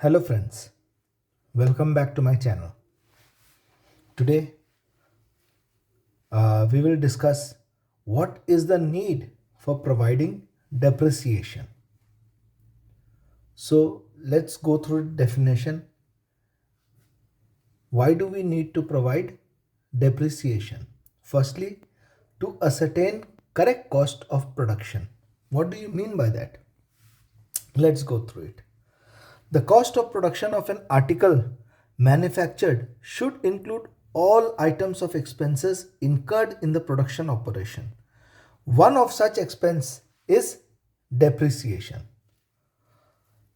Hello friends, welcome back to my channel. Today we will discuss what is the need for providing depreciation. So let's go through the definition. Why do we need to provide depreciation? Firstly, to ascertain correct cost of production. What do you mean by that? Let's go through it. The cost of production of an article manufactured should include all items of expenses incurred in the production operation. One of such expense is depreciation.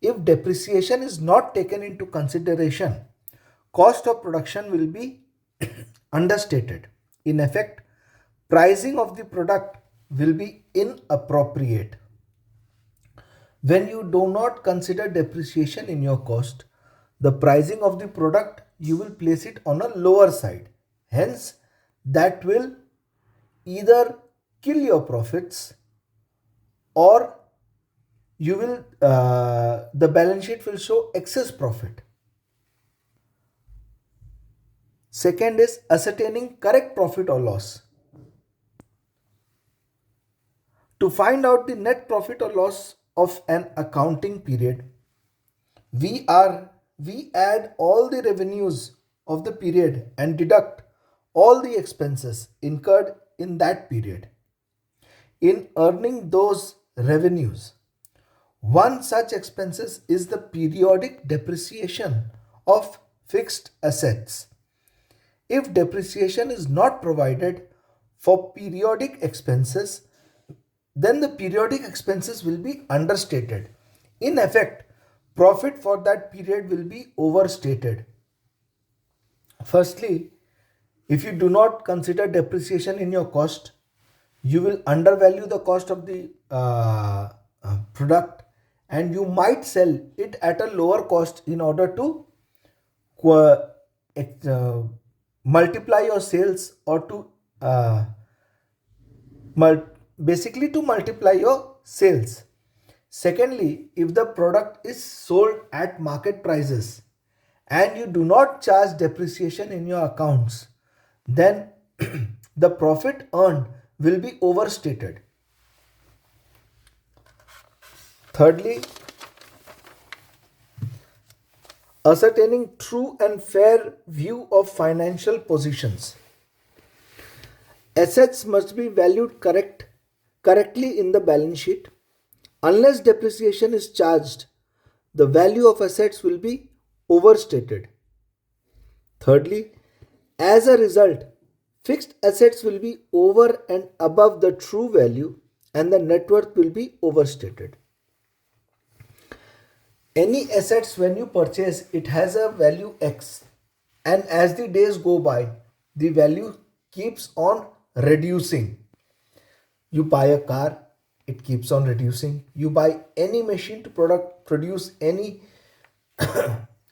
If depreciation is not taken into consideration, cost of production will be understated. In effect, pricing of the product will be inappropriate. When you do not consider depreciation in your cost, the pricing of the product you will place it on a lower side. Hence, that will either kill your profits or you will the balance sheet will show excess profit. Second is ascertaining correct profit or loss. To find out the net profit or loss of an accounting period, we add all the revenues of the period and deduct all the expenses incurred in that period. In earning those revenues, one such expenses is the periodic depreciation of fixed assets. If depreciation is not provided for periodic expenses, then the periodic expenses will be understated. In effect, profit for that period will be overstated. Firstly, if you do not consider depreciation in your cost, you will undervalue the cost of the product and you might sell it at a lower cost in order to multiply your sales or to basically to multiply your sales. Secondly, if the product is sold at market prices and you do not charge depreciation in your accounts, then the profit earned will be overstated. Thirdly, ascertaining true and fair view of financial positions. Assets must be valued correctly in the balance sheet. Unless depreciation is charged, the value of assets will be overstated. Thirdly, as a result, fixed assets will be over and above the true value and the net worth will be overstated. Any assets when you purchase, it has a value X, and as the days go by, the value keeps on reducing. You buy a car, it keeps on reducing. You buy any machine to produce any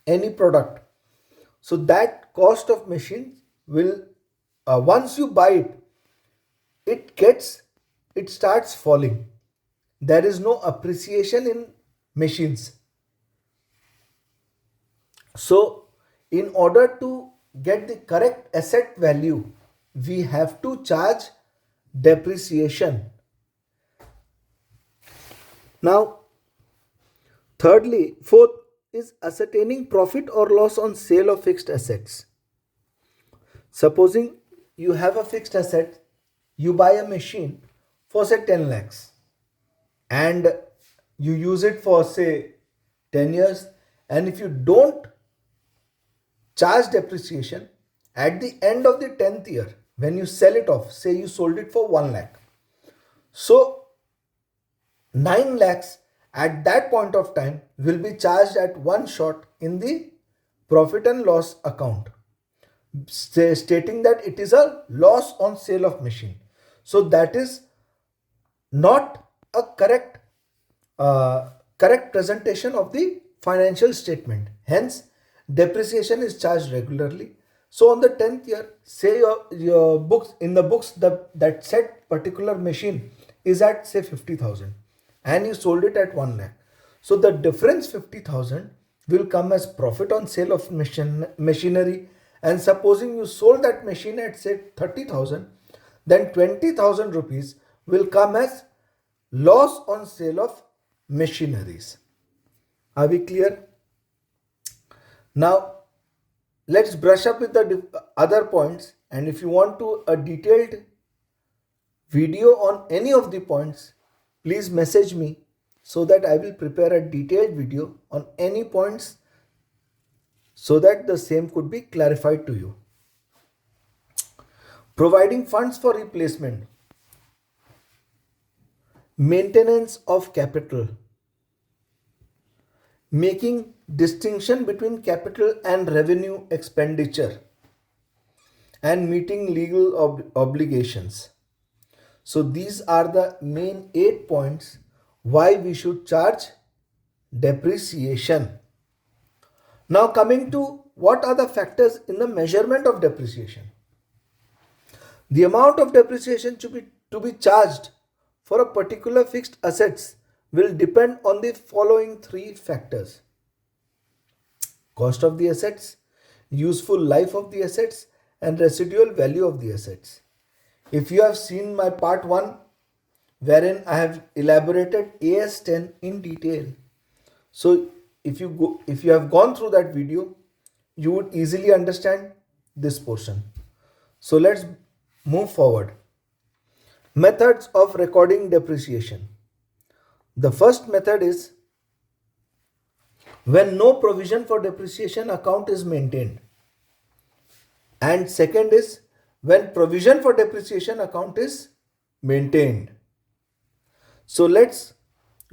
any product, so that cost of machine will once you buy it starts falling. There is no appreciation in machines. So in order to get the correct asset value, we have to charge depreciation. Now, fourth is ascertaining profit or loss on sale of fixed assets. Supposing you have a fixed asset, you buy a machine for say 10 lakhs and you use it for say 10 years, and if you don't charge depreciation at the end of the 10th year, when you sell it off, say you sold it for 1 lakh, so 9 lakhs at that point of time will be charged at one shot in the profit and loss account, stating that it is a loss on sale of machine. So that is not a correct presentation of the financial statement. Hence, depreciation is charged regularly. So on the 10th year, say your books in the books that said particular machine is at say 50,000 and you sold it at 1 lakh. So the difference 50,000 will come as profit on sale of machinery. And supposing you sold that machine at say 30,000, then 20,000 rupees will come as loss on sale of machineries. Are we clear? Now let's brush up with the other points, and if you want to a detailed video on any of the points, please message me so that I will prepare a detailed video on any points so that the same could be clarified to you. Providing funds for replacement, maintenance of capital, making distinction between capital and revenue expenditure, and meeting legal obligations. So these are the main 8 points why we should charge depreciation. Now coming to what are the factors in the measurement of depreciation. The amount of depreciation to be charged for a particular fixed assets will depend on the following 3 factors: cost of the assets, useful life of the assets, and residual value of the assets. If you have seen my part 1, wherein I have elaborated AS10 in detail, so if you have gone through that video, you would easily understand this portion. So let's move forward. Methods of recording depreciation. The first method is when no provision for depreciation account is maintained, and second is when provision for depreciation account is maintained. So let's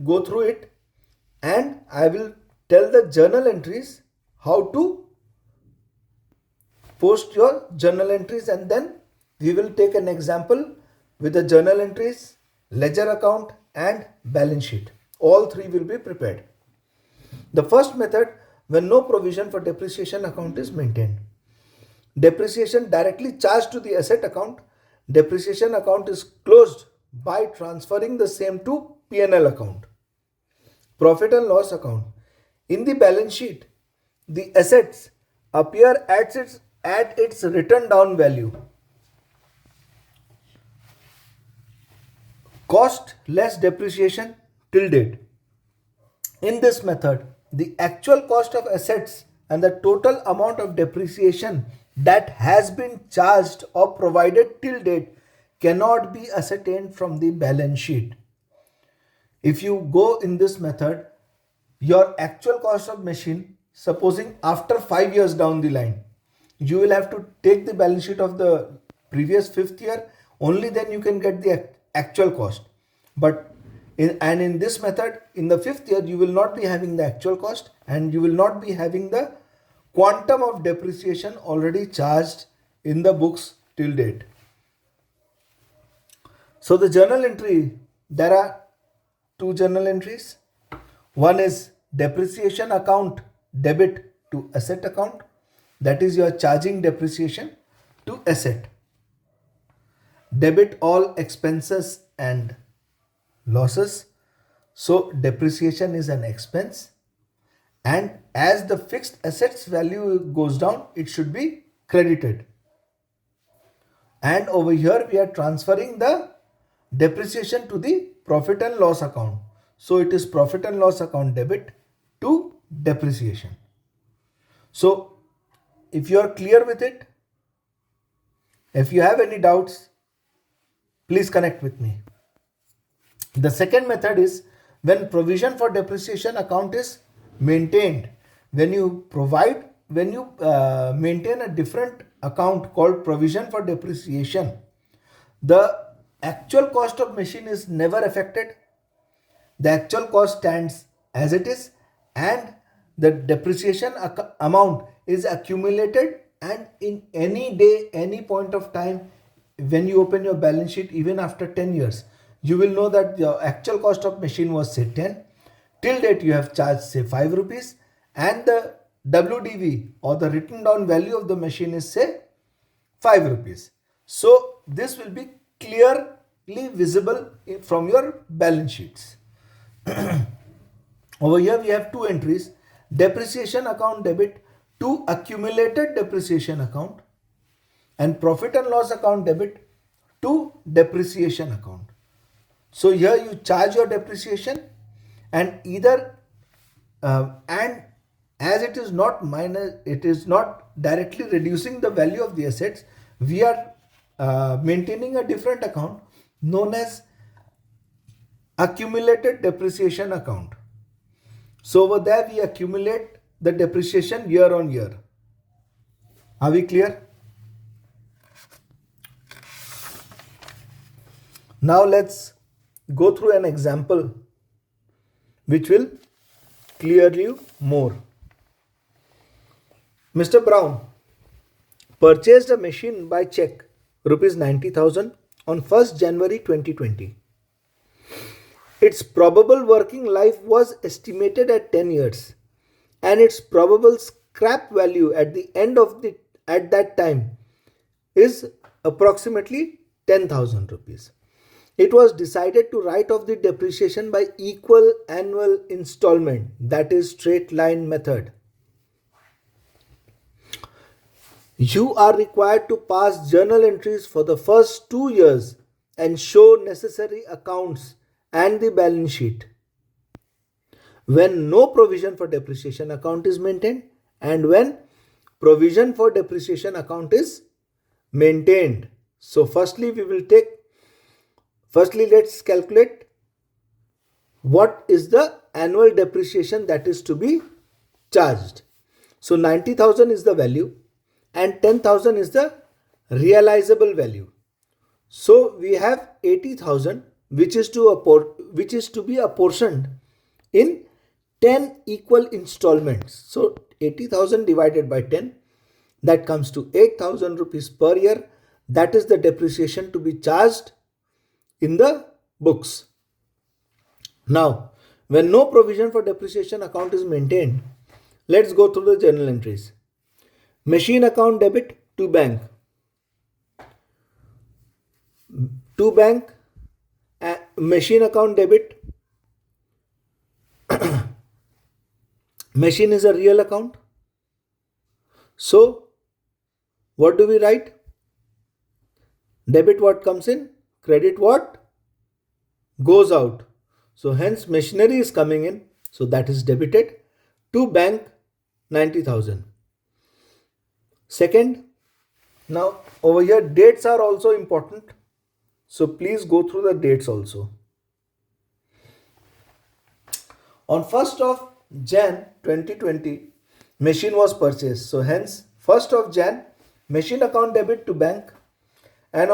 go through it, and I will tell the journal entries how to post your journal entries, and then we will take an example with the journal entries, ledger account and balance sheet. All 3 will be prepared. The first method, when no provision for depreciation account is maintained. Depreciation directly charged to the asset account. Depreciation account is closed by transferring the same to P&L account. Profit and loss account. In the balance sheet, the assets appear at its written down value. Cost less depreciation till date. In this method, the actual cost of assets and the total amount of depreciation that has been charged or provided till date cannot be ascertained from the balance sheet. If you go in this method, your actual cost of machine, supposing after 5 years down the line, you will have to take the balance sheet of the previous 5th year, only then you can get the actual cost. But in this method, in the 5th year, you will not be having the actual cost, and you will not be having the quantum of depreciation already charged in the books till date. So the journal entry, there are 2 journal entries. One is depreciation account debit to asset account. That is, you are charging depreciation to asset. Debit all expenses and losses. So depreciation is an expense, and as the fixed assets value goes down, it should be credited. And over here we are transferring the depreciation to the profit and loss account. So it is profit and loss account debit to depreciation. So if you are clear with it, if you have any doubts, please connect with me. The second method is when provision for depreciation account is maintained. When you maintain a different account called provision for depreciation, the actual cost of machine is never affected. The actual cost stands as it is, and the depreciation amount is accumulated, and in any day, any point of time, when you open your balance sheet, even after 10 years, you will know that the actual cost of machine was say 10. Till date you have charged say 5 rupees, and the WDV or the written down value of the machine is say 5 rupees. So this will be clearly visible from your balance sheets. Over here we have 2 entries. depreciation account debit to accumulated depreciation account, and profit and loss account debit to depreciation account. So here you charge your depreciation, and either and as it is not minus, it is not directly reducing the value of the assets, we are maintaining a different account known as accumulated depreciation account. So over there we accumulate the depreciation year on year. Are we clear? Now let's go through an example which will clear you more. Mr. Brown purchased a machine by check rupees 90,000 on 1st January 2020. Its probable working life was estimated at 10 years, and its probable scrap value at the end of at that time is approximately 10,000 rupees. It was decided to write off the depreciation by equal annual installment, that is straight line method. You are required to pass journal entries for the first 2 years and show necessary accounts and the balance sheet when no provision for depreciation account is maintained and when provision for depreciation account is maintained. So firstly let's calculate what is the annual depreciation that is to be charged. So 90,000 is the value and 10,000 is the realizable value. So we have 80,000 which is to be apportioned in 10 equal installments. So 80,000 divided by 10, that comes to 8,000 rupees per year. That is the depreciation to be charged in the books. Now, when no provision for depreciation account is maintained, let's go through the journal entries. Machine account debit to bank. To bank, machine account debit. Machine is a real account. So, what do we write? Debit what comes in, credit what goes out. So hence machinery is coming in. So that is debited to bank 90,000. Second, now over here dates are also important. So please go through the dates also. On 1st of Jan 2020, machine was purchased. So hence 1st of Jan, machine account debit to bank, and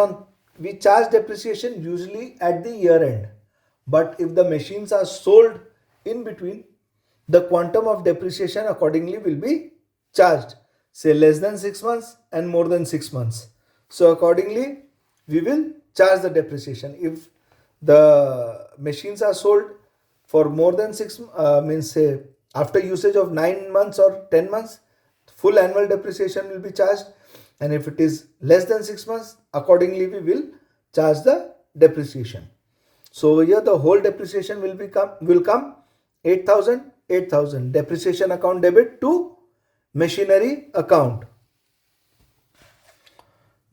we charge depreciation usually at the year end. But if the machines are sold in between, the quantum of depreciation accordingly will be charged, say less than 6 months and more than 6 months. So accordingly, we will charge the depreciation. If the machines are sold for more than 6 means say after usage of 9 months or 10 months, full annual depreciation will be charged. And if it is less than 6 months, accordingly we will charge the depreciation. So over here the whole depreciation will come 8,000. Depreciation account debit to machinery account.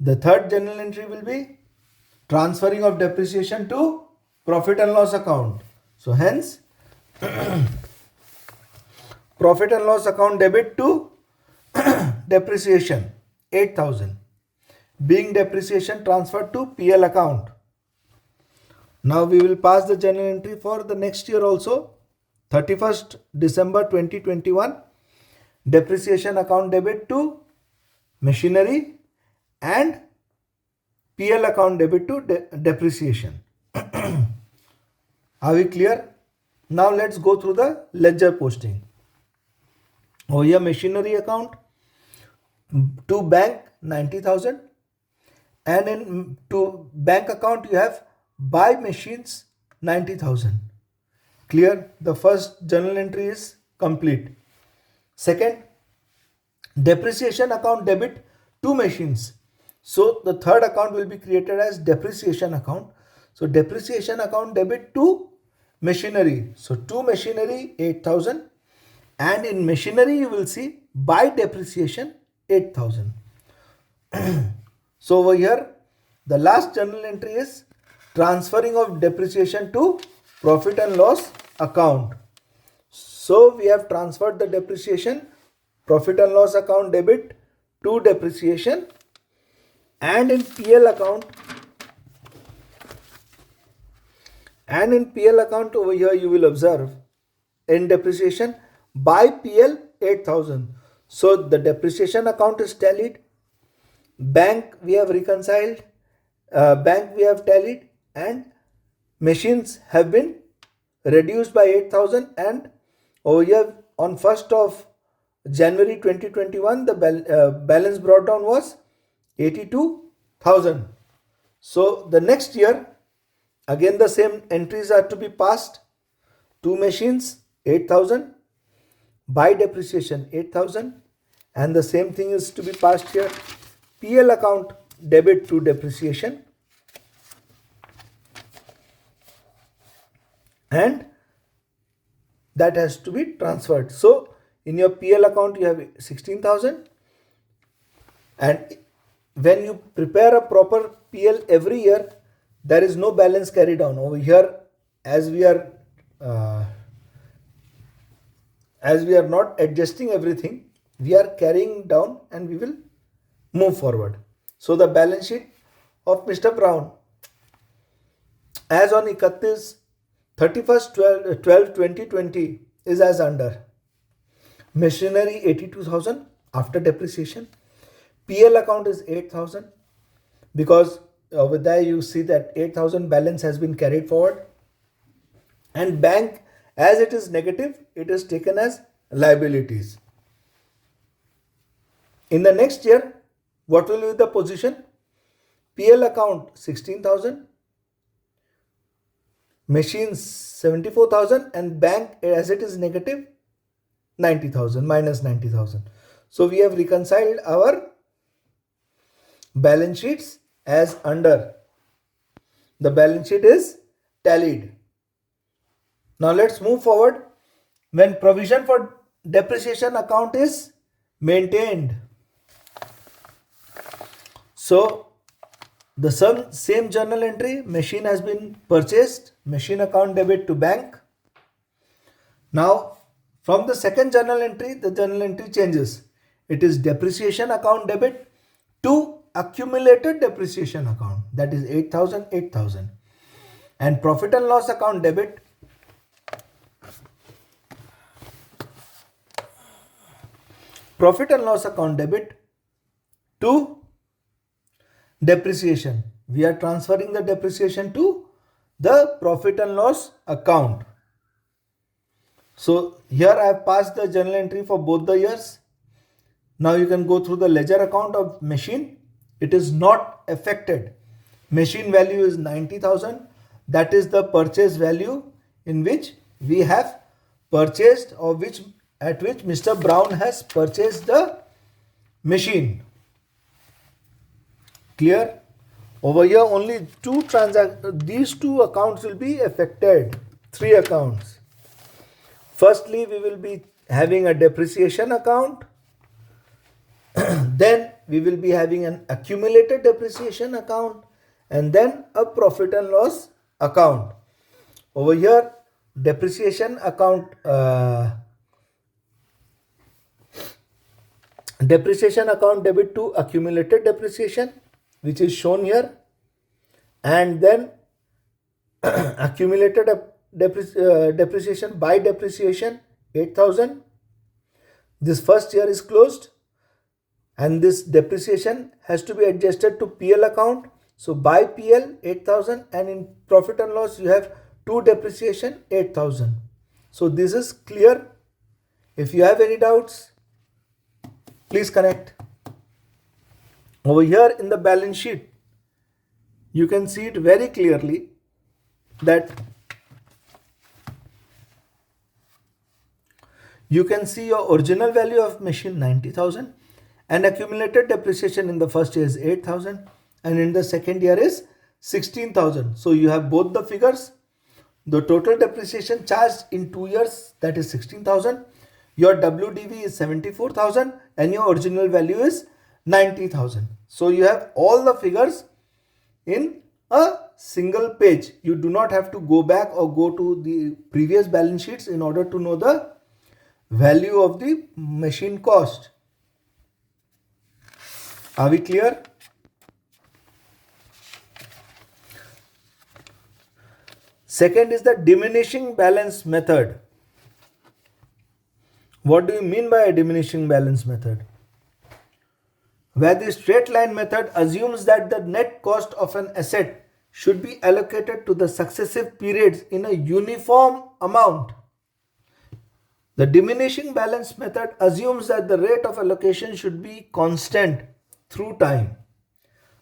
The third journal entry will be transferring of depreciation to profit and loss account. So hence profit and loss account debit to depreciation 8,000 being depreciation transferred to PL account. Now we will pass the journal entry for the next year also. 31st December 2021, depreciation account debit to machinery and PL account debit to depreciation. Are we clear? Now let's go through the ledger posting. Over here machinery account to bank 90,000, and in to bank account you have buy machines 90,000. Clear? The first journal entry is complete. Second, depreciation account debit to machines. So the third account will be created as depreciation account. So depreciation account debit to machinery. So to machinery 8,000 And in machinery you will see by depreciation 8,000. So over here the last journal entry is transferring of depreciation to profit and loss account. So we have transferred the depreciation profit and loss account debit to depreciation, and in PL account over here you will observe in depreciation by PL 8,000. So the depreciation account is tallied, bank we have reconciled, bank we have tallied, and machines have been reduced by 8,000, and over here on 1st of January 2021 the balance brought down was 82,000. So the next year again the same entries are to be passed. Two machines 8,000, by depreciation 8,000, and the same thing is to be passed here. PL account debit to depreciation, and that has to be transferred. So in your PL account you have 16,000, and when you prepare a proper PL every year there is no balance carried down. Over here as we are not adjusting everything, we are carrying down and we will move forward. So the balance sheet of Mr. Brown as on 31st 12 2020 is as under: machinery 82,000 after depreciation, PL account is 8,000 because over there you see that 8,000 balance has been carried forward, and bank as it is negative it is taken as liabilities. In the next year what will be the position? PL account 16,000, machines 74,000, and bank as it is negative 90,000 minus 90,000. So we have reconciled our balance sheets as under. The balance sheet is tallied. Now let's move forward. When provision for depreciation account is maintained, so the same journal entry, machine has been purchased, machine account debit to bank. Now from the second journal entry, the journal entry changes. It is depreciation account debit to accumulated depreciation account, that is 8,000, 8,000, and profit and loss account debit to depreciation. We are transferring the depreciation to the profit and loss account. So here I have passed the journal entry for both the years. Now you can go through the ledger account of machine. It is not affected. Machine value is 90,000. That is the purchase value in which we have purchased, or at which Mr. Brown has purchased the machine. Clear? Over here only these two accounts will be affected. Three accounts. Firstly, we will be having a depreciation account. Then we will be having an accumulated depreciation account, and then a profit and loss account. Over here depreciation account debit to accumulated depreciation, which is shown here, and then accumulated depreciation by depreciation 8,000. This first year is closed, and this depreciation has to be adjusted to PL account. So by PL 8,000, and in profit and loss you have to depreciation 8,000. So this is clear. If you have any doubts, please connect. Over here in the balance sheet you can see it very clearly that you can see your original value of machine 90,000, and accumulated depreciation in the first year is 8,000, and in the second year is 16,000. So you have both the figures. The total depreciation charged in 2 years, that is 16,000. Your WDV is 74,000 and your original value is 90,000. So you have all the figures in a single page. You do not have to go back or go to the previous balance sheets in order to know the value of the machine cost. Are we clear? Second is the diminishing balance method. What do you mean by a diminishing balance method? Where the straight line method assumes that the net cost of an asset should be allocated to the successive periods in a uniform amount. The diminishing balance method assumes that the rate of allocation should be constant through time.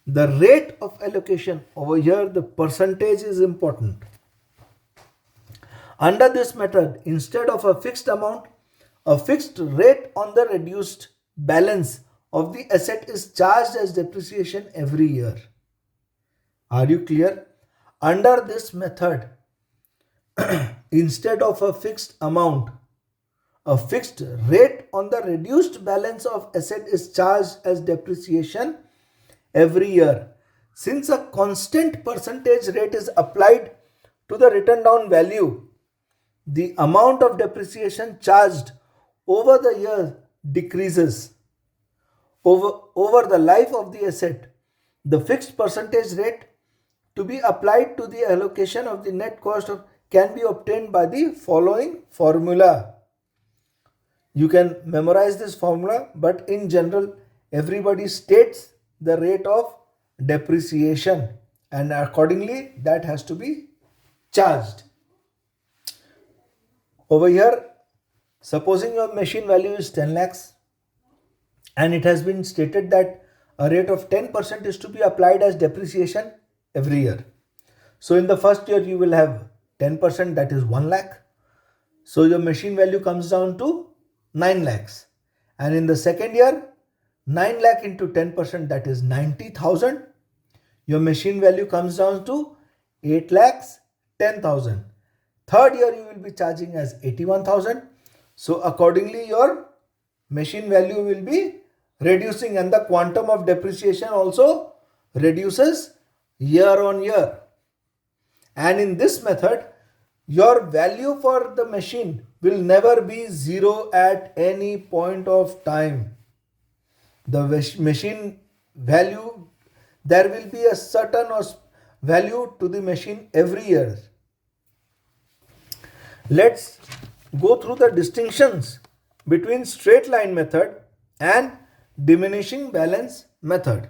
The rate of allocation, over here the percentage is important. Under this method, instead of a fixed amount, a fixed rate on the reduced balance of the asset is charged as depreciation every year. Are you clear? Under this method, instead of a fixed amount, a fixed rate on the reduced balance of asset is charged as depreciation every year. Since a constant percentage rate is applied to the written down value, the amount of depreciation charged over the year decreases. Over the life of the asset, the fixed percentage rate to be applied to the allocation of the net cost can be obtained by the following formula. You can memorize this formula, but in general, everybody states the rate of depreciation and accordingly that has to be charged. Over here, supposing your machine value is 10 lakhs and it has been stated that a rate of 10% is to be applied as depreciation every year. So in the first year you will have 10%, that is 1 lakh. So your machine value comes down to 9 lakhs. And in the second year, 9 lakh into 10%, that is 90,000. Your machine value comes down to 8 lakhs 10,000. Third year you will be charging as 81,000. So accordingly your machine value will be reducing and the quantum of depreciation also reduces year on year. And in this method, your value for the machine will never be zero at any point of time. The machine value, there will be a certain value to the machine every year. Let's go through the distinctions between straight line method and diminishing balance method.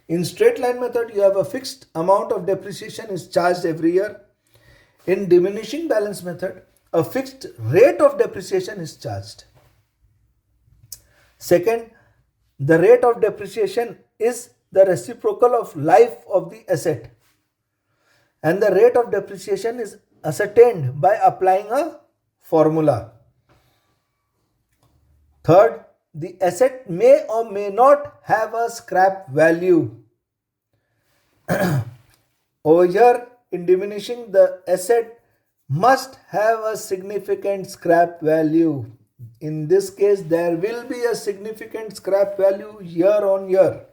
In straight line method, you have a fixed amount of depreciation is charged every year. In diminishing balance method, a fixed rate of depreciation is charged. Second, the rate of depreciation is the reciprocal of life of the asset. And the rate of depreciation is ascertained by applying a formula. Third, the asset may or may not have a scrap value. Over here, in diminishing, the asset must have a significant scrap value. In this case, there will be a significant scrap value year on year.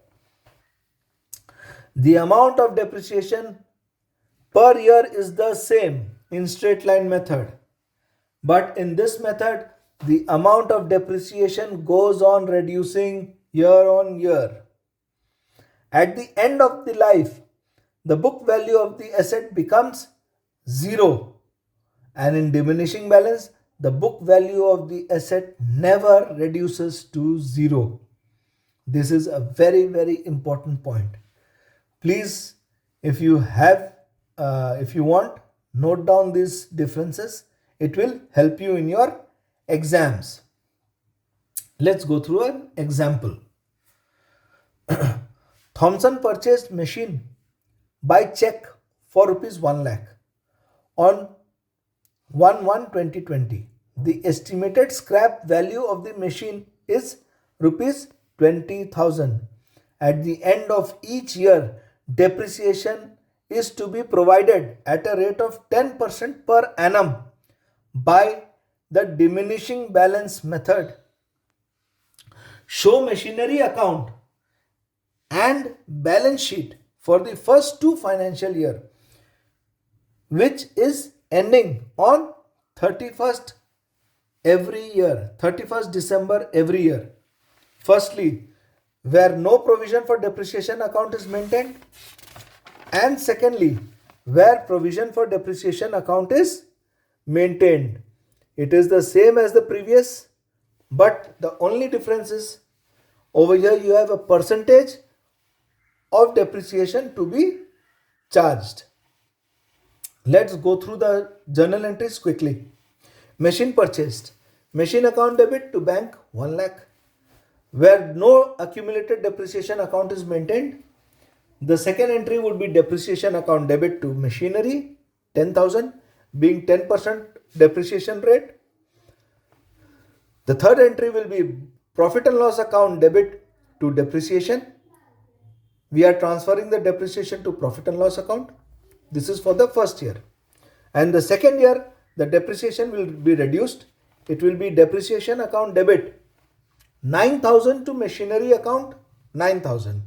The amount of depreciation per year is the same in straight line method. But in this method, the amount of depreciation goes on reducing year on year. At the end of the life, the book value of the asset becomes zero. And in diminishing balance, the book value of the asset never reduces to zero. This is a very, very important point. Please, if you want, note down these differences. It will help you in your exams. Let's go through an example. Thompson purchased machine by check for rupees 1 lakh on 1/1/2020. The estimated scrap value of the machine is rupees 20,000. At the end of each year, depreciation is to be provided at a rate of 10% per annum by the diminishing balance method, show machinery account and balance sheet for the first two financial year, which is ending on 31st every year, 31st December every year. Firstly, where no provision for depreciation account is maintained, and secondly, where provision for depreciation account is maintained. It is the same as the previous, but the only difference is over here you have a percentage of depreciation to be charged. Let's go through the journal entries quickly. Machine purchased. Machine account debit to bank 1 lakh. Where no accumulated depreciation account is maintained, the second entry would be depreciation account debit to machinery 10,000 being 10% depreciation rate. The third entry will be profit and loss account debit to depreciation. We are transferring the depreciation to profit and loss account. This is for the first year. And the second year, the depreciation will be reduced. It will be depreciation account debit 9,000 to machinery account 9,000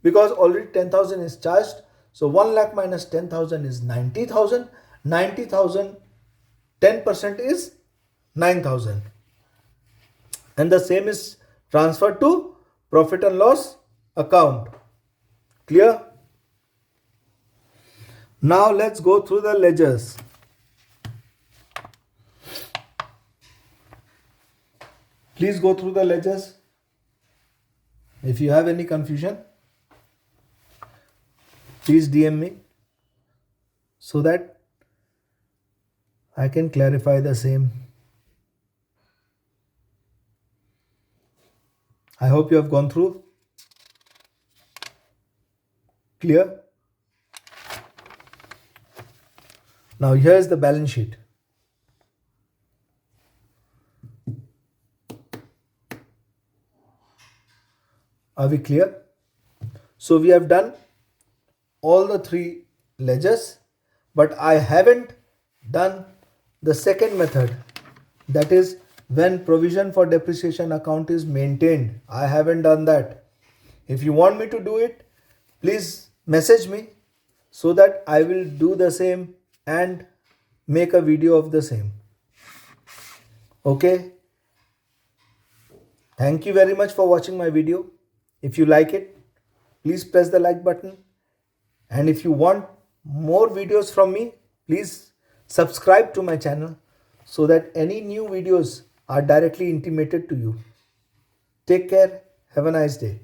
because already 10,000 is charged. So 1 lakh minus 10,000 is 90,000. 90,000, 10% is 9,000. And the same is transferred to profit and loss account. Clear? Now let's go through the ledgers. Please go through the ledgers. If you have any confusion, please DM me so that I can clarify the same. I hope you have gone through. Clear? Now here's the balance sheet. Are we clear? So we have done all the three ledgers, but I haven't done the second method, that is when provision for depreciation account is maintained. I haven't done that. If you want me to do it, please message me so that I will do the same and make a video of the same. Okay? Thank you very much for watching my video. If you like it, please press the like button. And if you want more videos from me, please subscribe to my channel so that any new videos are directly intimated to you. Take care. Have a nice day.